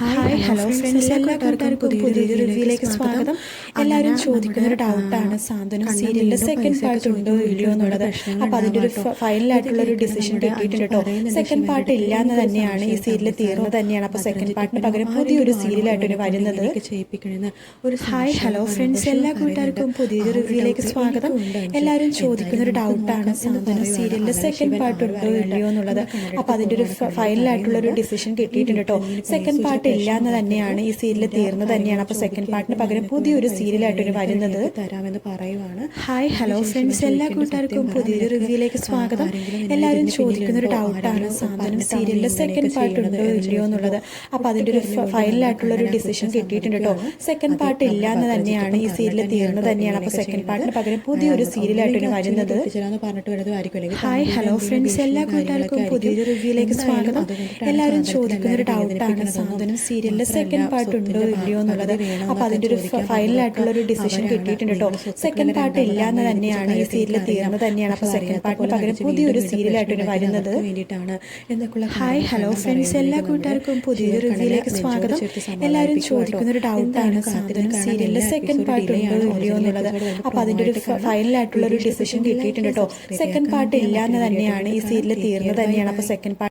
Hi hello friends, എല്ലാ കൂട്ടുകാർക്കും പുതിയൊരു റിവ്യൂയിലേക്ക് സ്വാഗതം. എല്ലാവരും ചോദിക്കുന്നൊരു ഡൗട്ടാണ് സാന്ത്വനം സീരിയലിന്റെ സെക്കൻഡ് പാർട്ട് ഉണ്ടോ ഇല്ലയോ എന്നുള്ളത്. അപ്പോൾ അതിൻ്റെ ഒരു ഫൈനലായിട്ടുള്ള ഒരു ഡിസിഷൻ കിട്ടിയിട്ടുണ്ട് കേട്ടോ. സെക്കൻഡ് പാർട്ട് ഇല്ല എന്ന് തന്നെയാണ്, ഈ സീരിയൽ തീർന്നത് തന്നെയാണ്. അപ്പോൾ സെക്കൻഡ് പാർട്ടിന് പകരം പുതിയൊരു സീരിയലായിട്ടാണ് വരുന്നത്. ഹായ് ഹലോ ഫ്രണ്ട്സ്, എല്ലാ കൂട്ടുകാർക്കും പുതിയൊരു റിവ്യൂയിലേക്ക് സ്വാഗതം. എല്ലാവരും ചോദിക്കുന്നൊരു ഡൗട്ടാണ് സാന്ത്വനം സീരിയലിന്റെ സെക്കൻഡ് പാർട്ട് ഉണ്ടോ ഇല്ലയോ എന്നുള്ളത്. അപ്പോൾ അതിൻ്റെ ഒരു ഫൈനലായിട്ടുള്ള ഒരു ഡിസിഷൻ കിട്ടിയിട്ടുണ്ട് കേട്ടോ. സെക്കൻഡ് പാർട്ട് ഇല്ല എന്ന് തന്നെയാണ്, ഈ സീരിയൽ തീർന്നത് തന്നെയാണ്. അപ്പോൾ സെക്കൻഡ് പാർട്ടിന് പകരം പുതിയൊരു സീരിയലായിട്ടാണ് വരുന്നത് തരാമെന്ന് പറയുവാണ്. ഹായ് ഹലോ ഫ്രണ്ട്സ്, എല്ലാ കൂട്ടുകാർക്കും പുതിയൊരു റിവ്യൂയിലേക്ക് സ്വാഗതം. എല്ലാവരും ചോദിക്കുന്നൊരു ഡൗട്ടാണ് സാന്ത്വനം സീരിയലിന്റെ സെക്കൻഡ് പാർട്ട് ഉണ്ടോ ഇല്ലയോ എന്നുള്ളത്. അപ്പോൾ അതിൻ്റെ ഒരു ഫൈനലായിട്ടുള്ള ഒരു ഡിസിഷൻ കിട്ടിയിട്ടുണ്ട് കേട്ടോ. സെക്കൻഡ് പാർട്ട് ഇല്ല എന്ന് തന്നെയാണ്, ഈ സീരിയൽ തീർന്നത് തന്നെയാണ്. അപ്പോൾ സെക്കൻഡ് പാർട്ടിന് പകരം പുതിയൊരു സീരിയലായിട്ടാണ് വരുന്നത്. ഹായ് ഹലോ ഫ്രണ്ട്സ്, എല്ലാ കൂട്ടുകാർക്കും പുതിയൊരു റിവ്യൂയിലേക്ക് സ്വാഗതം. എല്ലാവരും ചോദിക്കുന്നൊരു ഡൗട്ടാണ് സാന്ത്വനം സീരിയലിന്റെ സെക്കൻഡ് പാർട്ട് ഉണ്ടോ ഇല്ലയോ എന്നുള്ളത്. അപ്പോൾ അതിൻ്റെ ഒരു ഫൈനലായിട്ടുള്ള ഒരു ഡിസിഷൻ കിട്ടിയിട്ടുണ്ട് കേട്ടോ. സെക്കൻഡ് പാർട്ട് ഇല്ല എന്ന് തന്നെയാണ്, ഈ സീരിയൽ തീർന്നത് തന്നെയാണ്. അപ്പോൾ സെക്കൻഡ് പാർട്ടിന് പകരം പുതിയൊരു സീരിയലായിട്ടാണ് വരുന്നത്. ഹായ് ഹലോ ഫ്രണ്ട്സ്, എല്ലാ കൂട്ടുകാർക്കും പുതിയൊരു റിവ്യൂയിലേക്ക് സ്വാഗതം. എല്ലാവരും ചോദിക്കുന്നൊരു ഡൗട്ടാണ് സാന്ത്വനം സീരിയലിന്റെ സെക്കൻഡ് പാർട്ട് ഉണ്ടോ ഇല്ലയോ എന്നുള്ളത്. അപ്പോൾ അതിൻ്റെ ഒരു ഫൈനലായിട്ടുള്ള ഒരു ഡിസിഷൻ കിട്ടിയിട്ടുണ്ട് കേട്ടോ. സെക്കൻഡ് പാർട്ട് ഇല്ല എന്ന് തന്നെയാണ്, ഈ സീരിയൽ തീർന്നത് തന്നെയാണ്. അപ്പോൾ സെക്കൻഡ് പാർട്ട്